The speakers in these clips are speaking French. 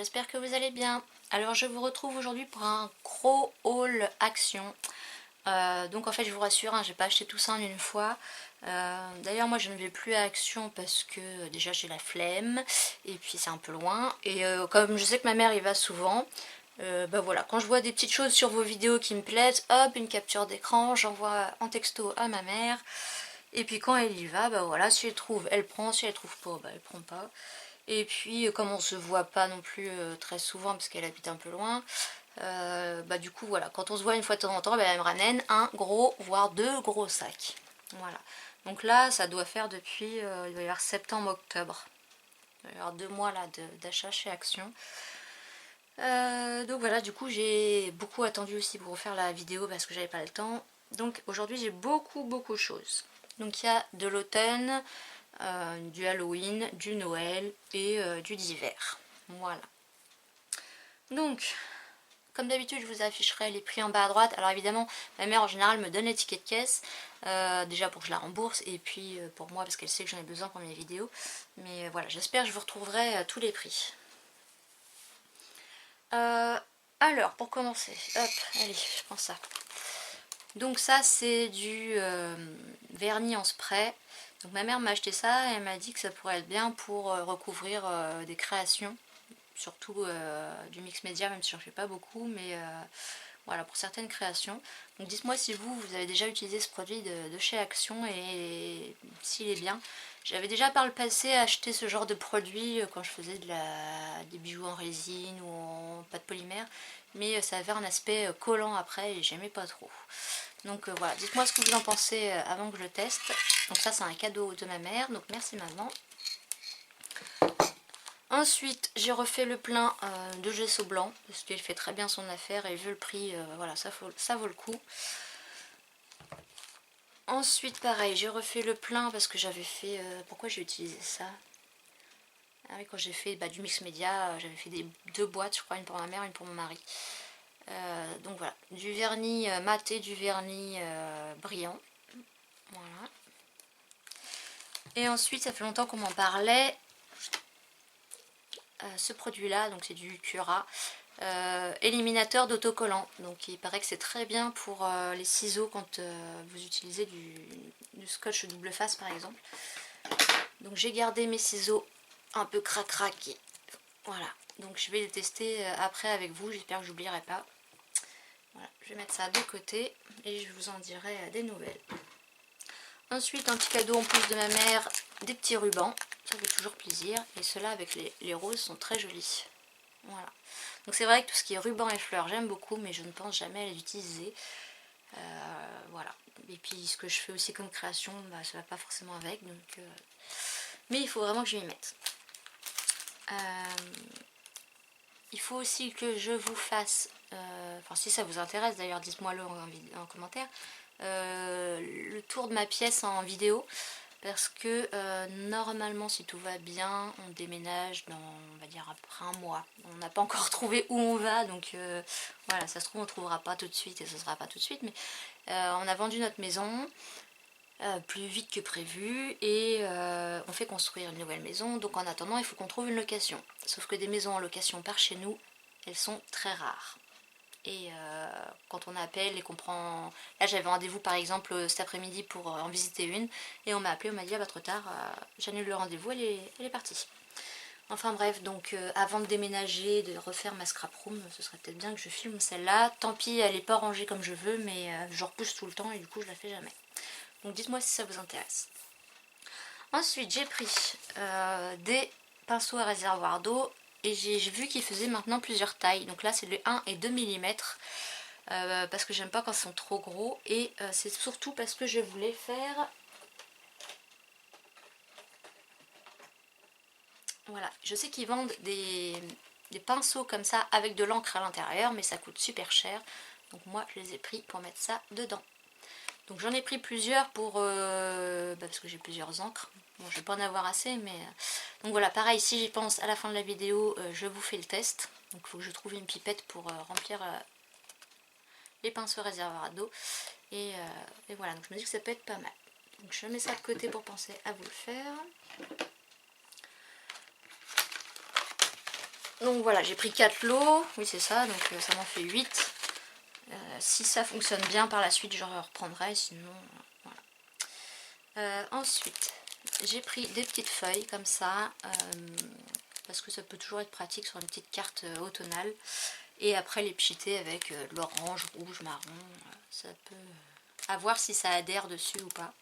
j'espère que vous allez bien. Alors je vous retrouve aujourd'hui pour un gros haul Action. Donc en fait je vous rassure, hein, j'ai pas acheté tout ça en une fois. D'ailleurs moi je ne vais plus à Action parce que déjà j'ai la flemme et puis c'est un peu loin. Et comme je sais que ma mère y va souvent, bah voilà, quand je vois des petites choses sur vos vidéos qui me plaisent, hop, une capture d'écran, j'envoie en texto à ma mère. Et puis quand elle y va, bah voilà, si elle trouve, elle prend, si elle trouve pas, bah elle prend pas. Et puis comme on se voit pas non plus très souvent parce qu'elle habite un peu loin, bah du coup voilà, quand on se voit une fois de temps en temps, bah, elle me ramène un gros, voire deux gros sacs. Voilà. Donc là, ça doit faire depuis, il doit y avoir septembre-octobre. Il doit y avoir 2 mois là d'achat chez Action. Donc voilà, du coup j'ai beaucoup attendu aussi pour refaire la vidéo parce que j'avais pas le temps. Donc aujourd'hui j'ai beaucoup de choses. Donc il y a de l'automne, du Halloween, du Noël et du d'hiver. Voilà. Donc, comme d'habitude, je vous afficherai les prix en bas à droite. Alors évidemment, ma mère en général me donne les tickets de caisse, déjà pour que je la rembourse, et puis pour moi parce qu'elle sait que j'en ai besoin pour mes vidéos. Mais voilà, j'espère que je vous retrouverai tous les prix. Alors, pour commencer, hop, allez, je prends ça. Donc ça, c'est du vernis en spray. Donc ma mère m'a acheté ça et elle m'a dit que ça pourrait être bien pour recouvrir des créations, surtout du mix média, même si j'en fais pas beaucoup, mais voilà, pour certaines créations. Donc dites-moi si vous avez déjà utilisé ce produit de chez Action et s'il est bien. J'avais déjà par le passé acheté ce genre de produit quand je faisais des bijoux en résine ou en pâte polymère, mais ça avait un aspect collant après et j'aimais pas trop. Donc voilà, dites-moi ce que vous en pensez avant que je le teste. Donc ça c'est un cadeau de ma mère, donc merci maman. Ensuite j'ai refait le plein de gesso blanc, parce qu'il fait très bien son affaire et vu le prix, voilà, ça vaut le coup. Ensuite pareil, j'ai refait le plein parce que j'avais fait... pourquoi j'ai utilisé ça? Ah oui, quand j'ai fait du mix média, j'avais fait 2 boîtes, je crois, une pour ma mère, une pour mon mari. Donc voilà, du vernis mat et du vernis brillant. Voilà. Et ensuite, ça fait longtemps qu'on m'en parlait. Ce produit là, donc c'est du Cura, éliminateur d'autocollants. Donc il paraît que c'est très bien pour les ciseaux quand vous utilisez du scotch double face par exemple. Donc j'ai gardé mes ciseaux un peu craqués. Voilà, donc je vais les tester après avec vous, j'espère que j'oublierai pas. Voilà, je vais mettre ça de côté et je vous en dirai des nouvelles. Ensuite, un petit cadeau en plus de ma mère, des petits rubans, ça fait toujours plaisir. Et ceux-là avec les roses sont très jolis. Voilà. Donc c'est vrai que tout ce qui est ruban et fleurs, j'aime beaucoup, mais je ne pense jamais à les utiliser. Voilà. Et puis ce que je fais aussi comme création, bah, ça va pas forcément avec. Donc, mais il faut vraiment que je m'y mette. Il faut aussi que je vous fasse, enfin si ça vous intéresse d'ailleurs, dites-moi-le en commentaire, le tour de ma pièce en vidéo. Parce que normalement, si tout va bien, on déménage dans, on va dire, après un mois. On n'a pas encore trouvé où on va, donc voilà, ça se trouve on ne trouvera pas tout de suite et ce sera pas tout de suite. Mais on a vendu notre maison plus vite que prévu et on fait construire une nouvelle maison. Donc en attendant, il faut qu'on trouve une location. Sauf que des maisons en location par chez nous, elles sont très rares. Et quand on appelle et qu'on prend... Là j'avais rendez-vous par exemple cet après-midi pour en visiter une. Et on m'a appelé, on m'a dit ah bah trop tard, j'annule le rendez-vous, elle est partie. Enfin bref, donc avant de déménager, de refaire ma scrap room, ce serait peut-être bien que je filme celle-là. Tant pis, elle n'est pas rangée comme je veux, mais je repousse tout le temps et du coup je la fais jamais. Donc dites-moi si ça vous intéresse. Ensuite j'ai pris des pinceaux à réservoir d'eau. Et j'ai vu qu'ils faisaient maintenant plusieurs tailles. Donc là c'est le 1 et 2 mm. Parce que j'aime pas quand ils sont trop gros. Et c'est surtout parce que je voulais faire... Voilà, je sais qu'ils vendent des pinceaux comme ça avec de l'encre à l'intérieur. Mais ça coûte super cher. Donc moi je les ai pris pour mettre ça dedans. Donc j'en ai pris plusieurs pour... parce que j'ai plusieurs encres. Bon, je vais pas en avoir assez, mais... Donc voilà, pareil, si j'y pense à la fin de la vidéo, je vous fais le test. Donc il faut que je trouve une pipette pour remplir les pinceaux réservoirs d'eau. Et voilà, donc je me dis que ça peut être pas mal. Donc je mets ça de côté pour penser à vous le faire. Donc voilà, j'ai pris 4 lots, oui c'est ça, donc ça m'en fait 8. Si ça fonctionne bien par la suite, je reprendrai, sinon voilà. Ensuite, j'ai pris des petites feuilles comme ça, parce que ça peut toujours être pratique sur une petite carte automnale. Et après les pchiter avec de l'orange, rouge, marron, ça peut... à voir si ça adhère dessus ou pas.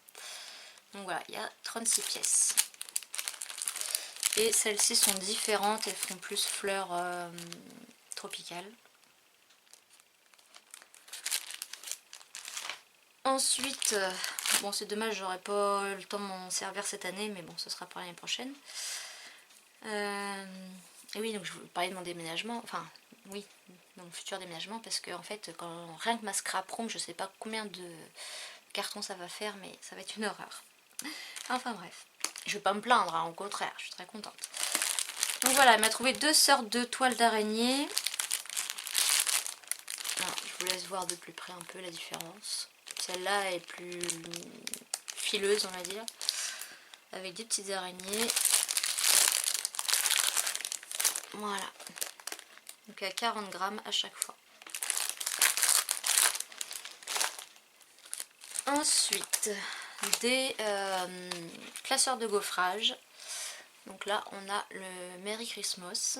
Donc voilà, il y a 36 pièces. Et celles-ci sont différentes, elles font plus fleurs tropicales. Ensuite, bon c'est dommage, j'aurais pas le temps de m'en servir cette année, mais bon ce sera pour l'année prochaine. Et oui, donc je vous parlais de mon déménagement, enfin oui, mon futur déménagement, parce que en fait, rien que ma scrap room, je sais pas combien de cartons ça va faire, mais ça va être une horreur. Enfin bref, je vais pas me plaindre, hein, au contraire, je suis très contente. Donc voilà, elle m'a trouvé 2 sortes de toiles d'araignée. Je vous laisse voir de plus près un peu la différence. Celle-là est plus fileuse, on va dire, avec des petites araignées. Voilà. Donc à 40 grammes à chaque fois. Ensuite, des classeurs de gaufrage. Donc là, on a le Merry Christmas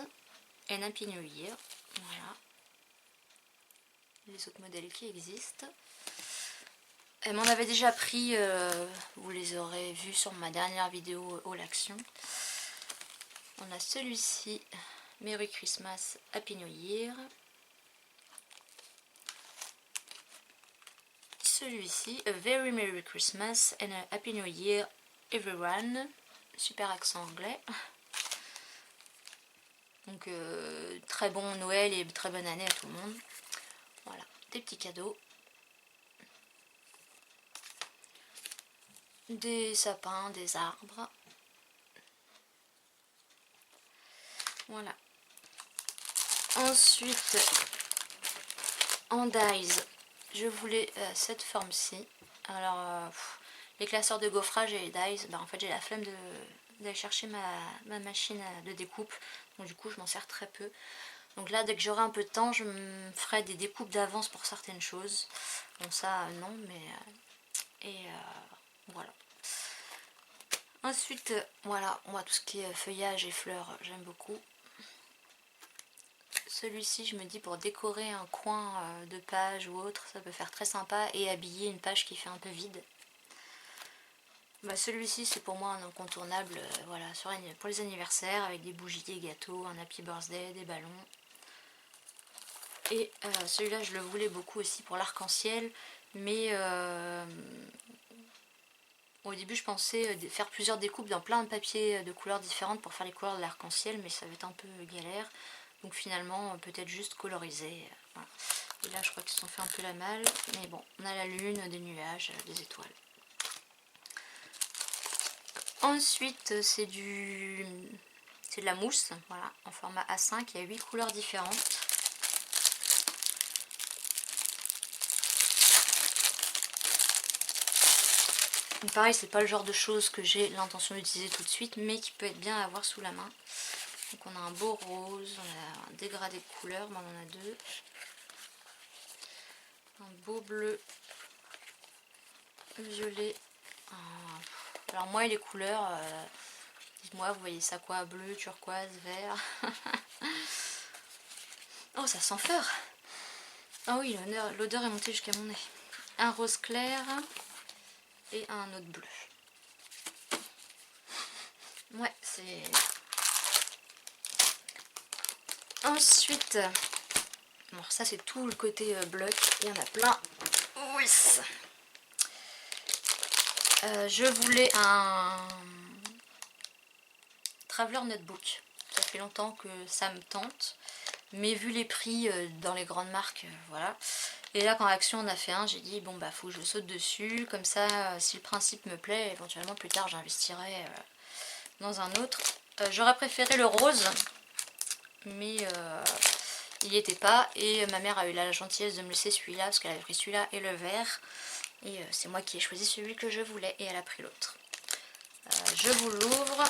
et un Happy New Year. Voilà. Les autres modèles qui existent. Elle m'en avait déjà pris, vous les aurez vus sur ma dernière vidéo Haul Action. On a celui-ci, Merry Christmas, Happy New Year. Celui-ci, A Very Merry Christmas and a Happy New Year Everyone. Super accent anglais. Donc très bon Noël et très bonne année à tout le monde. Voilà, des petits cadeaux. Des sapins, des arbres. Voilà. Ensuite, en dies, je voulais cette forme-ci. Alors, les classeurs de gaufrage et les dies, en fait j'ai la flemme d'aller chercher ma machine de découpe. Donc du coup, je m'en sers très peu. Donc là, dès que j'aurai un peu de temps, je me ferai des découpes d'avance pour certaines choses. Bon, ça, non, mais... voilà. Ensuite, voilà, moi, tout ce qui est feuillage et fleurs, j'aime beaucoup. Celui-ci, je me dis, pour décorer un coin de page ou autre, ça peut faire très sympa et habiller une page qui fait un peu vide. Bah, celui-ci, c'est pour moi un incontournable, voilà, pour les anniversaires, avec des bougies, des gâteaux, un happy birthday, des ballons. Et celui-là, je le voulais beaucoup aussi pour l'arc-en-ciel, mais au début, je pensais faire plusieurs découpes dans plein de papiers de couleurs différentes pour faire les couleurs de l'arc-en-ciel, mais ça va être un peu galère. Donc finalement, peut-être juste coloriser. Voilà. Et là, je crois qu'ils se sont fait un peu la malle. Mais bon, on a la lune, des nuages, des étoiles. Ensuite, c'est de la mousse, voilà, en format A5. Il y a 8 couleurs différentes. Donc pareil, c'est pas le genre de choses que j'ai l'intention d'utiliser tout de suite, mais qui peut être bien à avoir sous la main. Donc on a un beau rose, on a un dégradé de couleurs, mais on en a deux. Un beau bleu, violet. Alors moi et les couleurs, dites-moi, vous voyez ça quoi? Bleu, turquoise, vert. Oh, ça sent fort. Ah oui, l'odeur est montée jusqu'à mon nez. Un rose clair et un autre bleu. Ouais, c'est... Ensuite, bon, ça c'est tout le côté bloc, il y en a plein. Oui. Je voulais un Traveler Notebook. Ça fait longtemps que ça me tente, mais vu les prix dans les grandes marques, voilà. Et là, quand Action en a fait un, j'ai dit bon bah faut que je saute dessus, comme ça, si le principe me plaît, éventuellement plus tard j'investirai dans un autre. J'aurais préféré le rose, mais il n'y était pas, et ma mère a eu la gentillesse de me laisser celui-là, parce qu'elle avait pris celui-là et le vert, et c'est moi qui ai choisi celui que je voulais, et elle a pris l'autre. Je vous l'ouvre.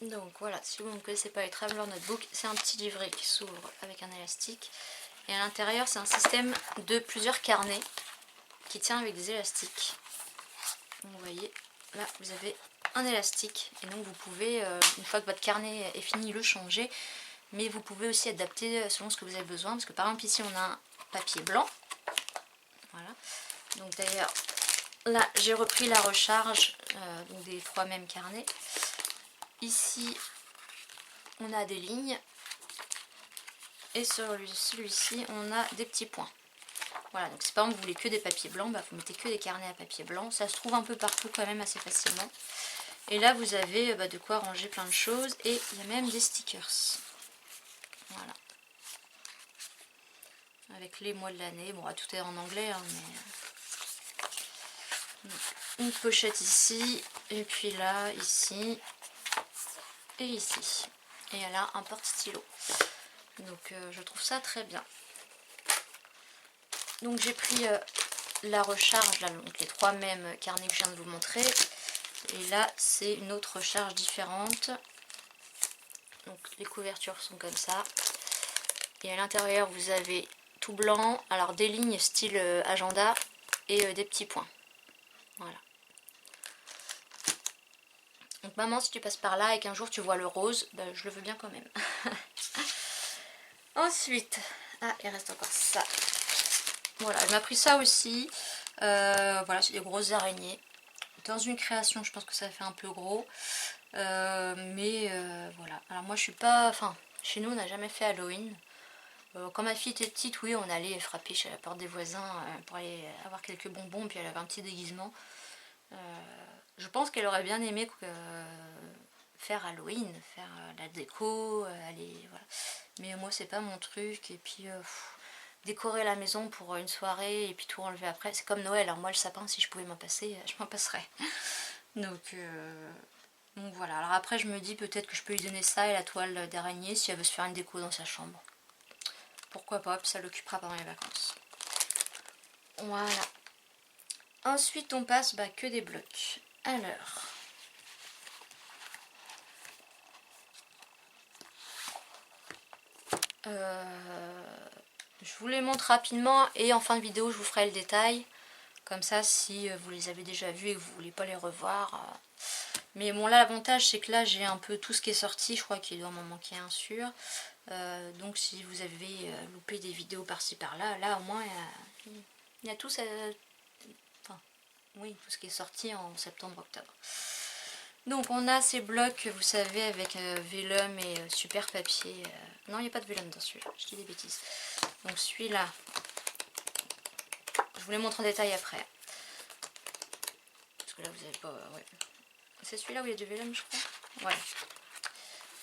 Donc voilà, si vous ne connaissez pas les Traveler Notebook, c'est un petit livret qui s'ouvre avec un élastique. Et à l'intérieur, c'est un système de plusieurs carnets qui tient avec des élastiques. Donc, vous voyez, là vous avez un élastique. Et donc vous pouvez, une fois que votre carnet est fini, le changer. Mais vous pouvez aussi adapter selon ce que vous avez besoin. Parce que par exemple ici on a un papier blanc. Voilà. Donc d'ailleurs, là j'ai repris la recharge donc des 3 mêmes carnets. Ici on a des lignes. Et sur celui-ci on a des petits points. Voilà, donc si par exemple vous voulez que des papiers blancs, bah, vous mettez que des carnets à papier blanc. Ça se trouve un peu partout quand même assez facilement. Et là vous avez de quoi ranger plein de choses. Et il y a même des stickers. Voilà. Avec les mois de l'année. Bon, tout est en anglais, hein, mais... Une pochette ici. Et puis là, ici. Et ici. Et elle a un porte-stylo. Donc je trouve ça très bien. Donc j'ai pris la recharge, là, donc les 3 mêmes carnets que je viens de vous montrer. Et là c'est une autre recharge différente. Donc les couvertures sont comme ça. Et à l'intérieur vous avez tout blanc, alors des lignes style agenda et des petits points. Voilà. Donc maman, si tu passes par là et qu'un jour tu vois le rose, bah, je le veux bien quand même. Ensuite, il reste encore ça. Voilà, elle m'a pris ça aussi. Voilà, c'est des grosses araignées. Dans une création, je pense que ça fait un peu gros. Mais voilà. Alors moi, je suis pas... Enfin, chez nous, on n'a jamais fait Halloween. Quand ma fille était petite, oui, on allait frapper chez la porte des voisins pour aller avoir quelques bonbons. Puis elle avait un petit déguisement. Je pense qu'elle aurait bien aimé faire Halloween, faire la déco, aller... Voilà. Mais moi, c'est pas mon truc. Et puis... décorer la maison pour une soirée et puis tout enlever après, c'est comme Noël. Alors moi le sapin, si je pouvais m'en passer, je m'en passerais. Donc voilà, alors après je me dis peut-être que je peux lui donner ça et la toile d'araignée si elle veut se faire une déco dans sa chambre. Pourquoi pas, puis ça l'occupera pendant les vacances. Voilà. Ensuite on passe que des blocs. Alors... je vous les montre rapidement et en fin de vidéo je vous ferai le détail. Comme ça, si vous les avez déjà vus et que vous voulez pas les revoir. Mais bon, là, l'avantage, c'est que là, j'ai un peu tout ce qui est sorti. Je crois qu'il doit m'en manquer un sûr. Donc, si vous avez loupé des vidéos par-ci, par-là, là, au moins, il y a tout ça. Enfin, oui, tout ce qui est sorti en septembre-octobre. Donc, on a ces blocs, vous savez, avec vélum et super papier. Non, il n'y a pas de vélum dans celui-là. Je dis des bêtises. Donc, celui-là... Je vous les montre en détail après. Parce que là, vous n'avez pas... ouais. C'est celui-là où il y a du vélum, je crois. Voilà.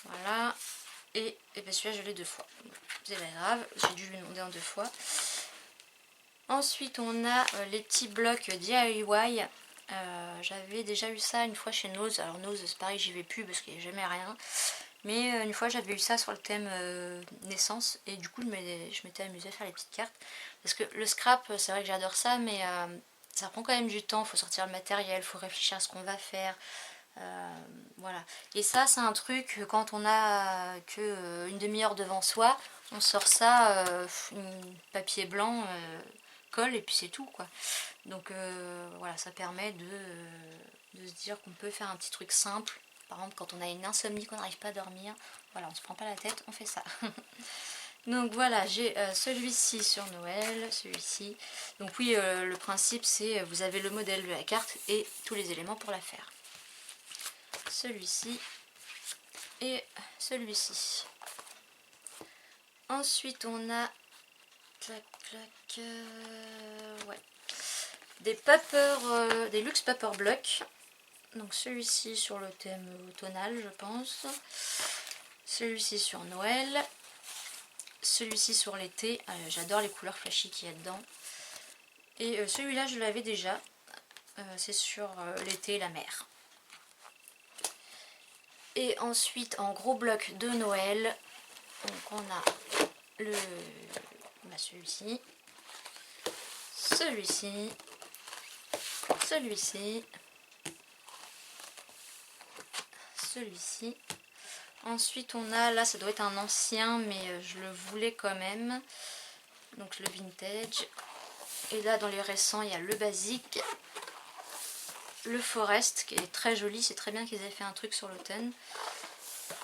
Voilà. Et ben celui-là, je l'ai 2 fois. C'est pas grave, j'ai dû lui demander en 2 fois. Ensuite, on a les petits blocs DIY. J'avais déjà eu ça une fois chez Nose. Alors Nose, c'est pareil, j'y vais plus parce qu'il n'y a jamais rien. Mais une fois, j'avais eu ça sur le thème naissance. Et du coup, je m'étais amusée à faire les petites cartes. Parce que le scrap, c'est vrai que j'adore ça, mais ça prend quand même du temps. Il faut sortir le matériel, il faut réfléchir à ce qu'on va faire. Voilà. Et ça, c'est un truc, quand on a que une demi-heure devant soi, on sort ça, papier blanc, colle, et puis c'est tout, quoi. Donc voilà, ça permet de se dire qu'on peut faire un petit truc simple. Par exemple, quand on a une insomnie, qu'on n'arrive pas à dormir, voilà, on se prend pas la tête, on fait ça. Donc voilà, j'ai celui-ci sur Noël, celui-ci. Donc oui, le principe c'est, vous avez le modèle de la carte et tous les éléments pour la faire. Celui-ci et celui-ci. Ensuite, on a ouais, des paper, des luxe paper blocs. Donc celui-ci sur le thème automnal, je pense. Celui-ci sur Noël. Celui-ci sur l'été. J'adore les couleurs flashy qu'il y a dedans. Et celui-là, je l'avais déjà. C'est sur l'été et la mer. Et ensuite, en gros bloc de Noël, donc on a celui-ci, celui-ci, celui-ci, celui-ci, Ensuite on a, là ça doit être un ancien mais je le voulais quand même. Donc le vintage. Et là dans les récents il y a le basique. Le forest qui est très joli, c'est très bien qu'ils aient fait un truc sur l'automne.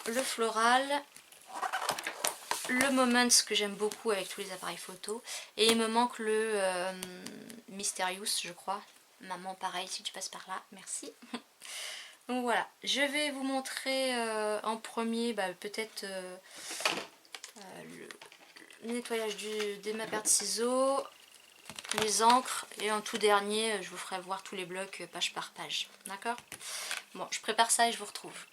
Le floral. Le Moments que j'aime beaucoup avec tous les appareils photo. Et il me manque le Mysterious je crois. Maman pareil si tu passes par là, merci. Donc voilà, je vais vous montrer en premier peut-être le nettoyage de ma paire de ciseaux, les encres et en tout dernier je vous ferai voir tous les blocs page par page. D'accord? Bon, je prépare ça et je vous retrouve.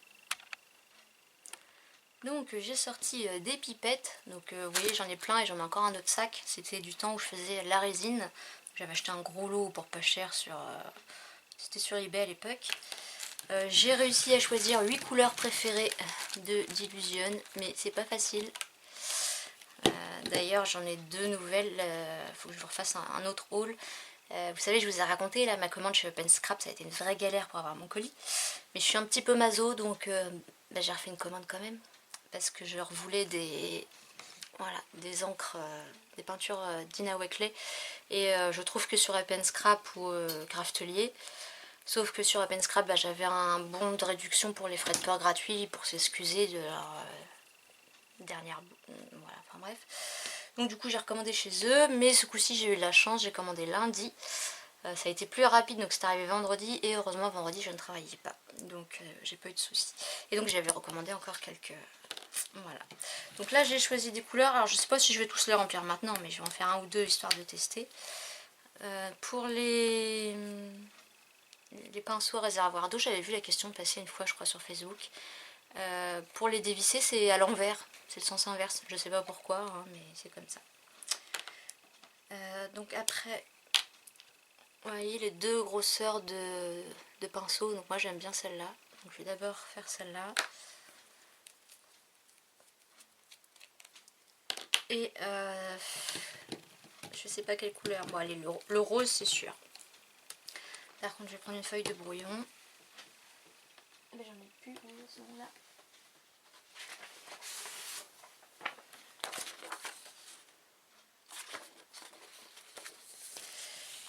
Donc j'ai sorti des pipettes, donc vous voyez j'en ai plein et j'en ai encore un autre sac. C'était du temps où je faisais la résine. J'avais acheté un gros lot pour pas cher sur... c'était sur eBay à l'époque. J'ai réussi à choisir 8 couleurs préférées d'Illusion, mais c'est pas facile. D'ailleurs j'en ai 2 nouvelles, faut que je vous refasse un autre haul. Vous savez, je vous ai raconté là ma commande chez Open Scrap, ça a été une vraie galère pour avoir mon colis. Mais je suis un petit peu maso donc j'ai refait une commande quand même. Parce que je leur voulais des, voilà, des encres, des peintures d'Ina Weckley. Et je trouve que sur Open Scrap ou Craftelier, sauf que sur Open Scrap j'avais un bon de réduction pour les frais de port gratuits pour s'excuser de leur dernière... voilà, enfin bref. Donc du coup j'ai recommandé chez eux, mais ce coup-ci j'ai eu de la chance, j'ai commandé lundi. Ça a été plus rapide, donc c'est arrivé vendredi, et heureusement vendredi je ne travaillais pas, donc j'ai pas eu de soucis. Et donc j'avais recommandé encore quelques... Voilà. Donc là j'ai choisi des couleurs, alors je sais pas si je vais tous les remplir maintenant, mais je vais en faire un ou deux histoire de tester. Pour les pinceaux réservoirs d'eau, j'avais vu la question passer une fois je crois sur Facebook. Pour les dévisser c'est à l'envers, c'est le sens inverse, je sais pas pourquoi, hein, mais c'est comme ça. Donc après, vous voyez les deux grosseurs de pinceaux, donc moi j'aime bien celle-là. Donc je vais d'abord faire celle-là. Et je sais pas quelle couleur, bon allez le rose c'est sûr. Par contre je vais prendre une feuille de brouillon. J'en ai plus, elles sont là.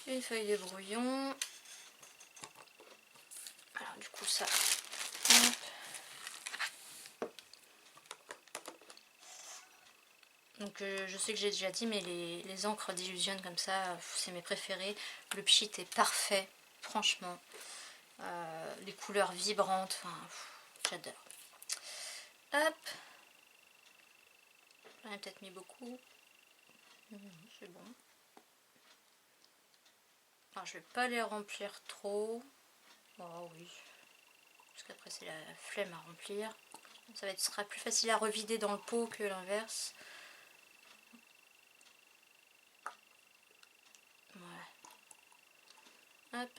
Une feuille de brouillon. Alors du coup ça... Donc je sais que j'ai déjà dit, mais les encres d'Illusion comme ça, c'est mes préférés. Le pchit est parfait, franchement. Les couleurs vibrantes, enfin, j'adore. Hop. J'en ai peut-être mis beaucoup. C'est bon. Alors je vais pas les remplir trop. Oh oui. Parce qu'après c'est la flemme à remplir. Sera plus facile à revider dans le pot que l'inverse. Voilà. Hop.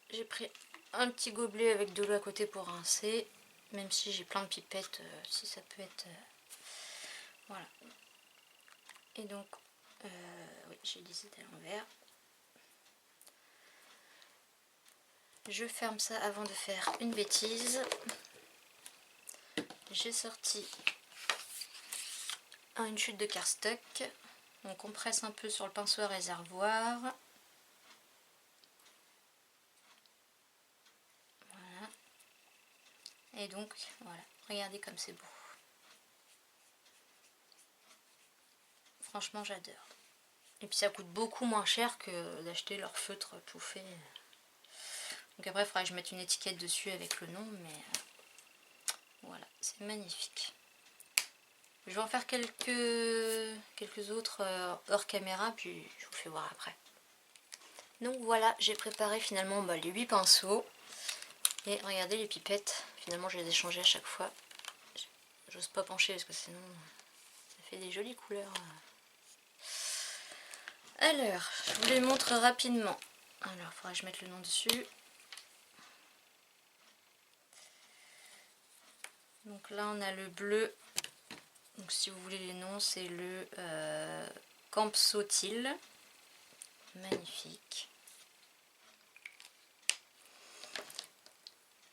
J'ai pris un petit gobelet avec de l'eau à côté pour rincer. Même si j'ai plein de pipettes, si ça peut être... voilà. Et donc, oui, j'ai dit c'était à l'envers. Je ferme ça avant de faire une bêtise. J'ai sorti une chute de cardstock. Donc on presse un peu sur le pinceau à réservoir. Voilà. Et donc, voilà. Regardez comme c'est beau. Franchement, j'adore. Et puis ça coûte beaucoup moins cher que d'acheter leur feutre tout fait. Donc après, il faudra que je mette une étiquette dessus avec le nom, mais voilà, c'est magnifique. Je vais en faire quelques autres hors caméra, puis je vous fais voir après. Donc voilà, j'ai préparé finalement les 8 pinceaux. Et regardez les pipettes, finalement je les ai changées à chaque fois. J'ose pas pencher parce que sinon ça fait des jolies couleurs. Alors, je vous les montre rapidement. Alors, il faudra que je mette le nom dessus. Donc là, on a le bleu. Donc si vous voulez les noms, c'est le Campsotil. Magnifique.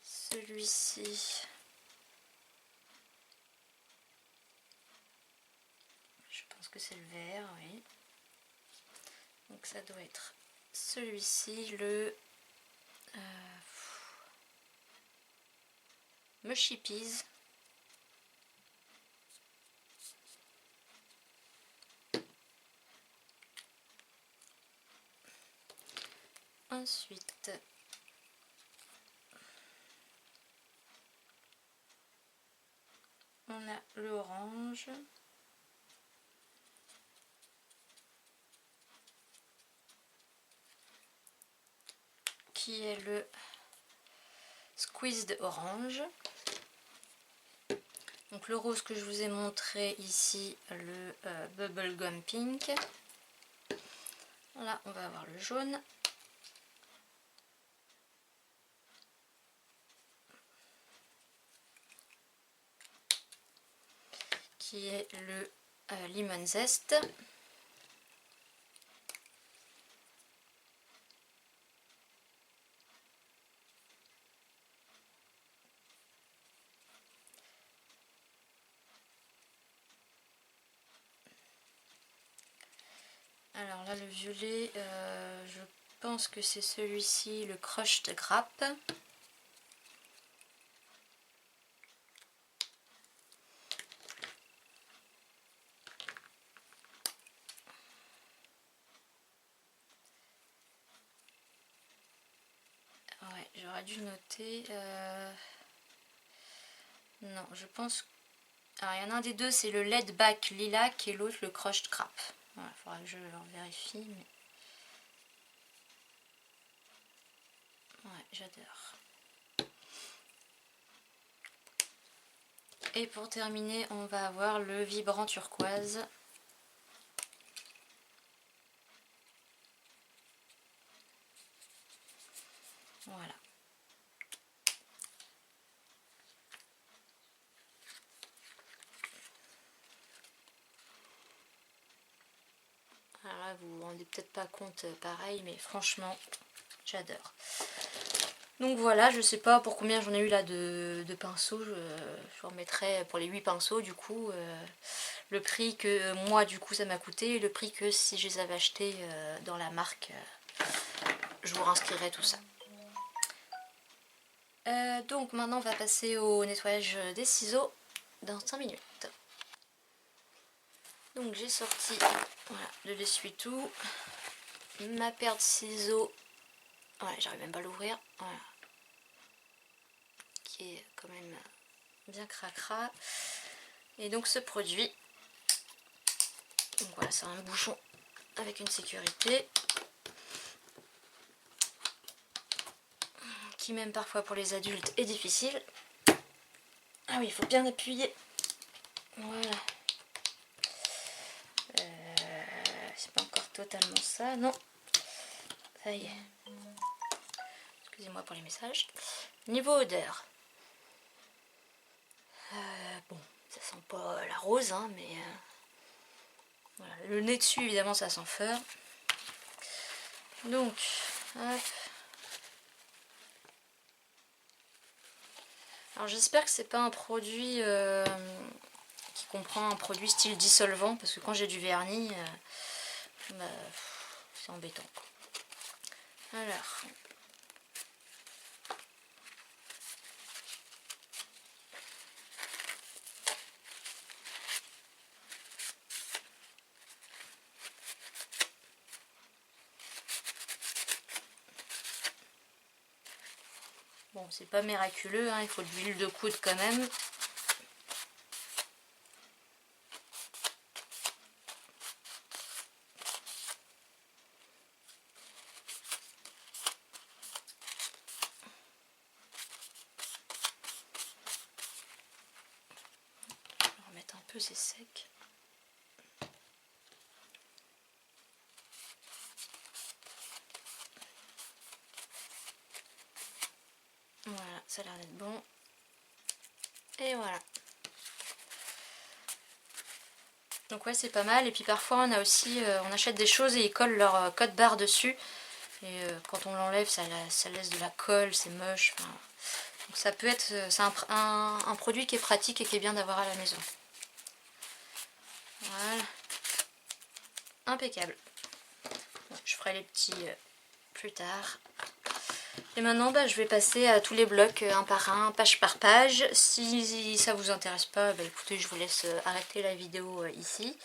Celui-ci, que c'est le vert, oui. Donc ça doit être celui-ci, le Mushy Peas. Ensuite, on a l'orange. Qui est le Squeezed Orange. Donc le rose que je vous ai montré ici, le Bubblegum Pink. Là, on va avoir le jaune. Qui est le Lemon Zest. Alors là, le violet, je pense que c'est celui-ci, le Crushed Grape. Ouais, j'aurais dû noter. Non, je pense. Alors, il y en a un des deux, c'est le Laid Back Lilac et l'autre le Crushed Grape. Voilà, il faudra que je vérifie. Mais... ouais, j'adore. Et pour terminer, on va avoir le Vibrant Turquoise. Voilà. Alors là, vous vous rendez peut-être pas compte pareil, mais franchement, j'adore. Donc voilà, je sais pas pour combien j'en ai eu là de pinceaux. Je remettrai pour les 8 pinceaux du coup. Le prix que moi du coup ça m'a coûté et le prix que si je les avais achetés dans la marque, je vous inscrirai tout ça. Donc maintenant on va passer au nettoyage des ciseaux dans 5 minutes. Donc j'ai sorti voilà, de l'essuie-tout, ma paire de ciseaux, voilà, j'arrive même pas à l'ouvrir, voilà, qui est quand même bien cracra. Et donc ce produit, donc voilà, c'est un bouchon avec une sécurité, qui même parfois pour les adultes est difficile. Ah oui, il faut bien appuyer. Voilà. C'est pas encore totalement ça, non. Ça y est. Excusez-moi pour les messages. Niveau odeur. Bon, ça sent pas la rose, hein, mais... voilà. Le nez dessus, évidemment, ça sent fort. Donc, hop. Alors j'espère que c'est pas un produit qui comprend un produit style dissolvant, parce que quand j'ai du vernis, bah, c'est embêtant. Alors, bon, c'est pas miraculeux, hein, il faut de l'huile de coude quand même. On va remettre un peu, c'est sec. Voilà, ça a l'air d'être bon. Et voilà. Donc ouais, c'est pas mal. Et puis parfois on a aussi, on achète des choses et ils collent leur code barre dessus. Et quand on l'enlève, ça laisse de la colle, c'est moche. Enfin, donc ça peut être, c'est un produit qui est pratique et qui est bien d'avoir à la maison. Voilà. impeccable. Bon, je ferai les petits plus tard. Et maintenant je vais passer à tous les blocs un par un, page par page. Si ça vous intéresse pas, écoutez, je vous laisse arrêter la vidéo ici.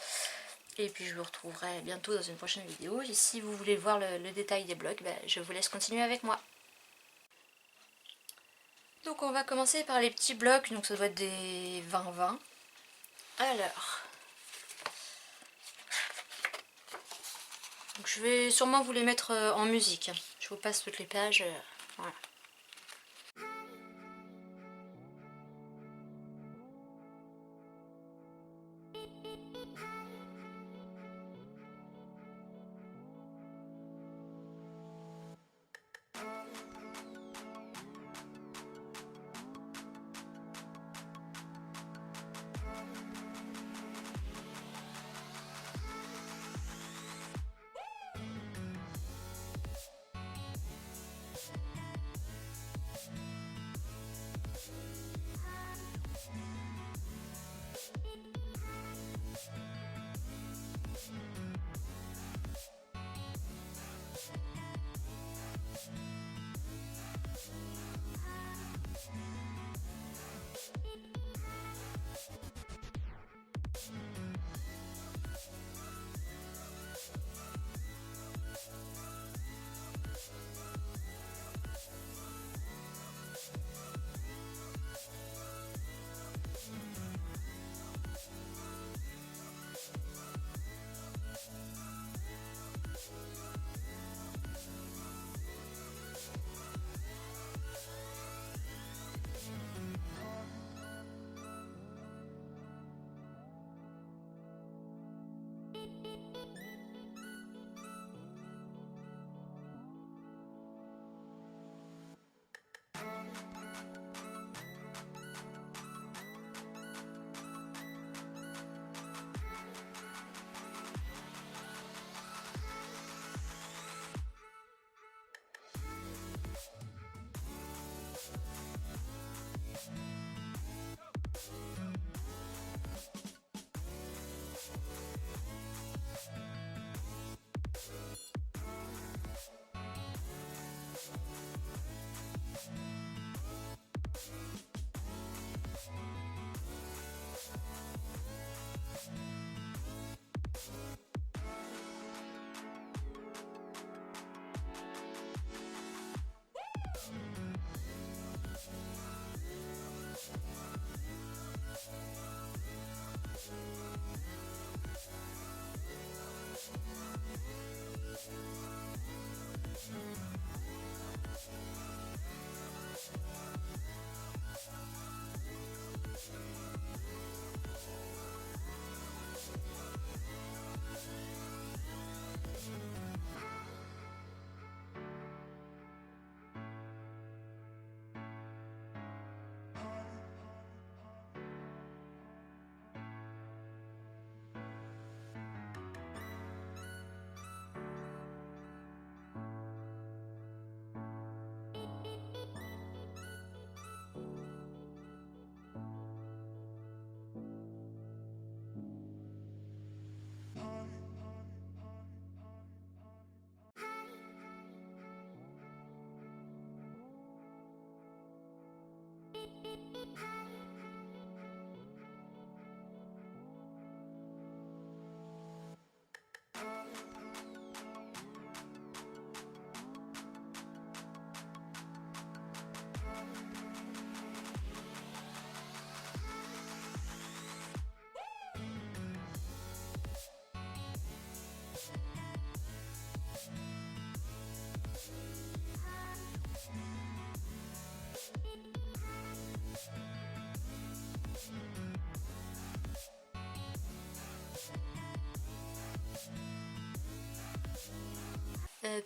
Et puis je vous retrouverai bientôt dans une prochaine vidéo. Et si vous voulez voir le détail des blocs, je vous laisse continuer avec moi. Donc on va commencer par les petits blocs, donc ça doit être des 20-20. Alors, donc je vais sûrement vous les mettre en musique. Je vous passe toutes les pages. Voilà.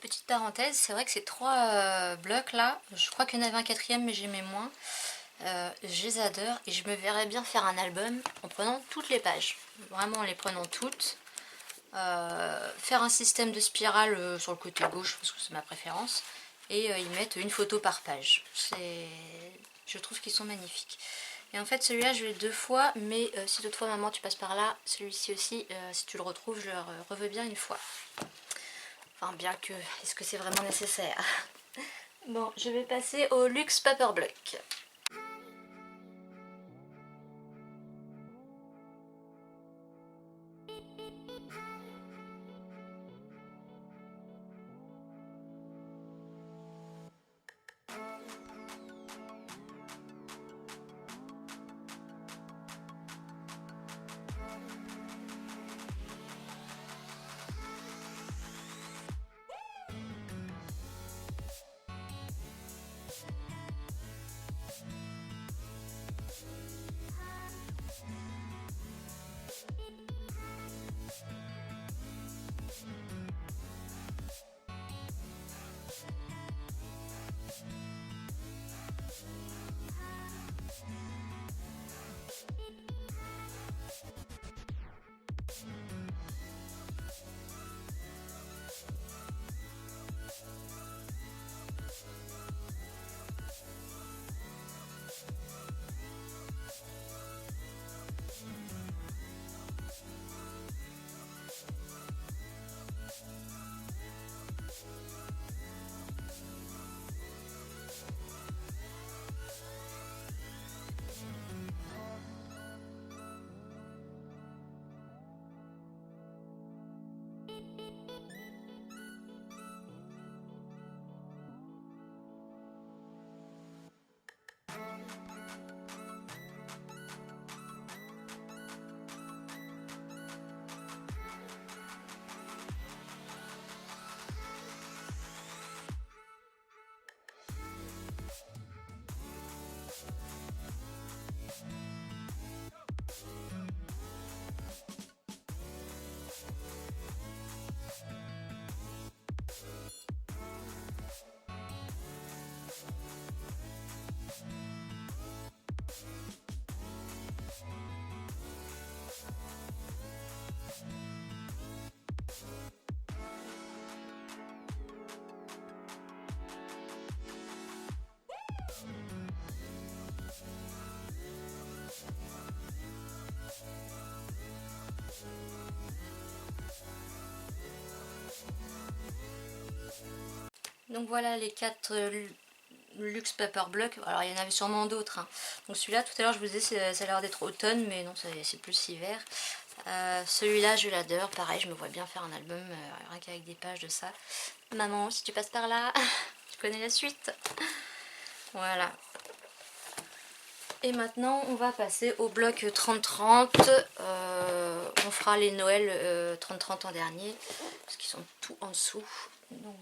Petite parenthèse, c'est vrai que ces trois blocs là, je crois qu'il y en avait un quatrième mais j'aimais moins. Je les adore et je me verrais bien faire un album en prenant toutes les pages, vraiment en les prenant toutes. Faire un système de spirale sur le côté gauche parce que c'est ma préférence et y mettre une photo par page. Je trouve qu'ils sont magnifiques. Et en fait celui-là je l'ai 2 fois, mais si toutefois maman tu passes par là, celui-ci aussi, si tu le retrouves, je le reveux bien une fois. Enfin bien que, est-ce que c'est vraiment nécessaire? Bon, je vais passer au Luxe Paper Block. Donc voilà les 4 Luxe Paper Block. Alors il y en avait sûrement d'autres, hein. Donc celui-là, tout à l'heure je vous disais ça a l'air d'être automne, mais non, c'est plus hiver. Celui-là je l'adore, pareil, je me vois bien faire un album rien qu'avec des pages de ça. Maman, si tu passes par là, tu connais la suite. Voilà. Et maintenant on va passer au bloc 30-30. On fera les Noël 30-30 en dernier, parce qu'ils sont tout en dessous. Donc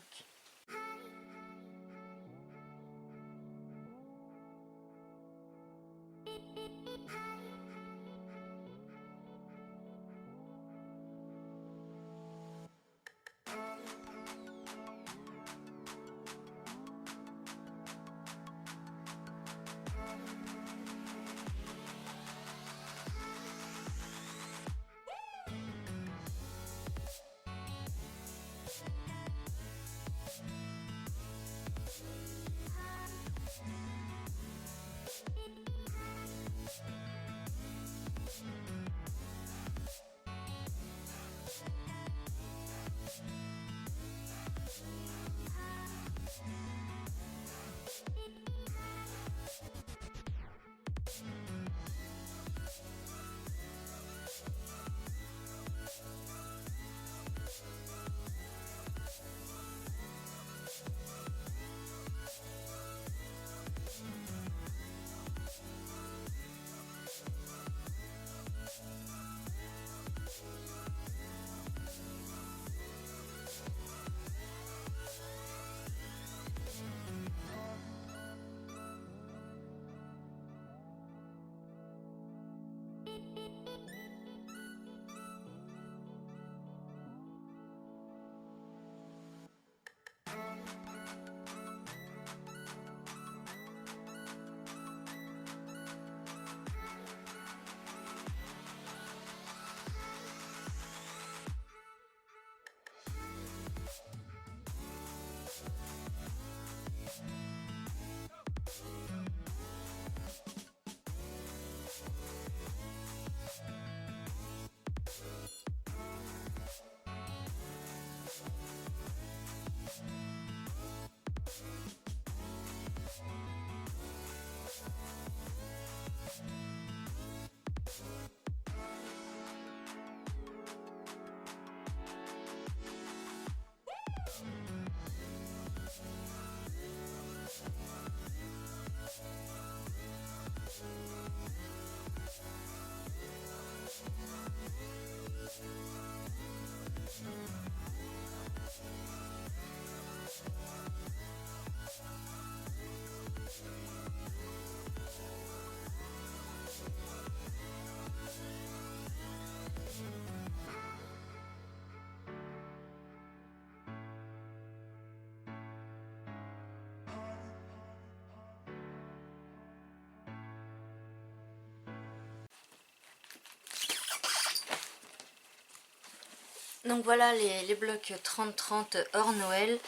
Donc voilà les blocs 30-30 hors Noël.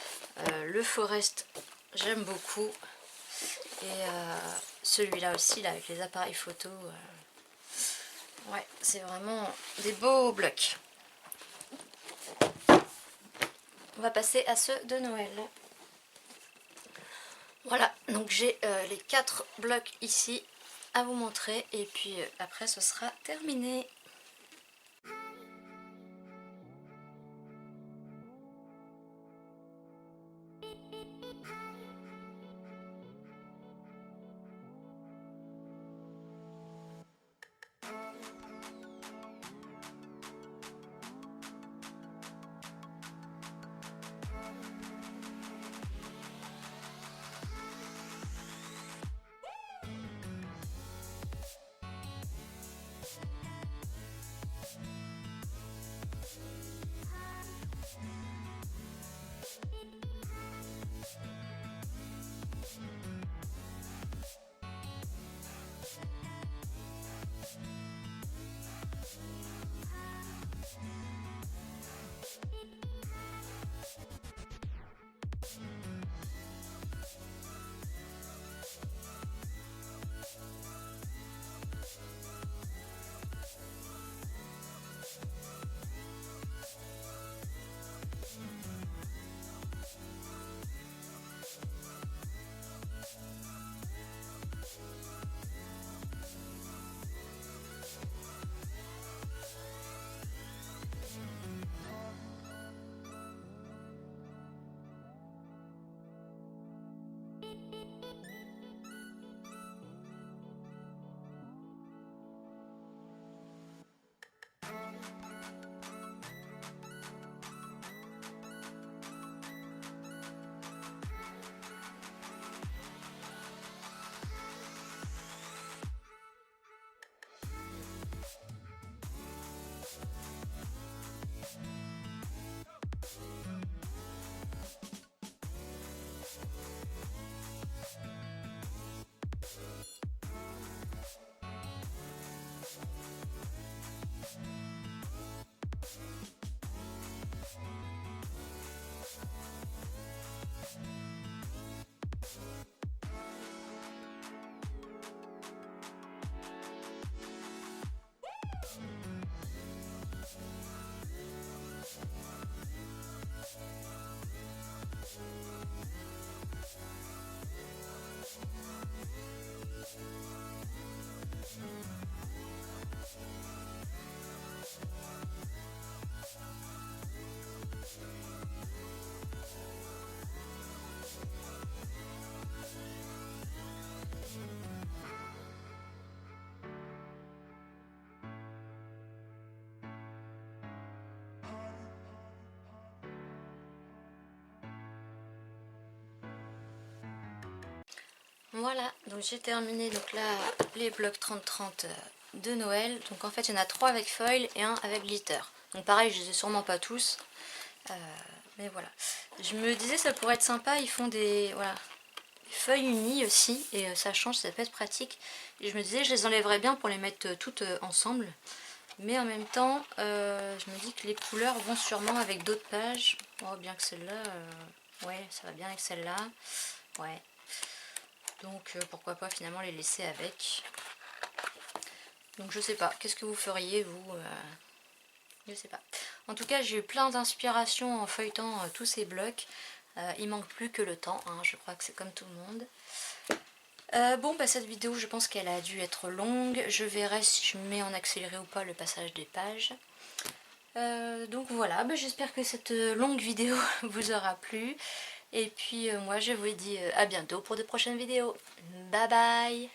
Le Forest, j'aime beaucoup. Et celui-là aussi, là, avec les appareils photo. Ouais, c'est vraiment des beaux blocs. On va passer à ceux de Noël. Voilà, donc j'ai les 4 blocs ici à vous montrer. Et puis après, ce sera terminé. Voilà, donc j'ai terminé donc là les blocs 30-30 de Noël. Donc en fait il y en a 3 avec foil et 1 avec glitter. Donc pareil, je les ai sûrement pas tous. Mais voilà. Je me disais ça pourrait être sympa, ils font des voilà, feuilles unies aussi. Et ça change, ça peut être pratique. Et je me disais je les enlèverais bien pour les mettre toutes ensemble. Mais en même temps, je me dis que les couleurs vont sûrement avec d'autres pages. Oh, bien que celle-là, ouais, ça va bien avec celle-là. Ouais. Donc pourquoi pas finalement les laisser avec. Donc je sais pas, qu'est-ce que vous feriez vous je sais pas. En tout cas j'ai eu plein d'inspiration en feuilletant tous ces blocs. Il manque plus que le temps, hein, je crois que c'est comme tout le monde. Bon bah cette vidéo je pense qu'elle a dû être longue. Je verrai si je mets en accéléré ou pas le passage des pages. Donc voilà, bah, j'espère que cette longue vidéo vous aura plu. Et puis moi je vous dis à bientôt pour de prochaines vidéos. Bye bye!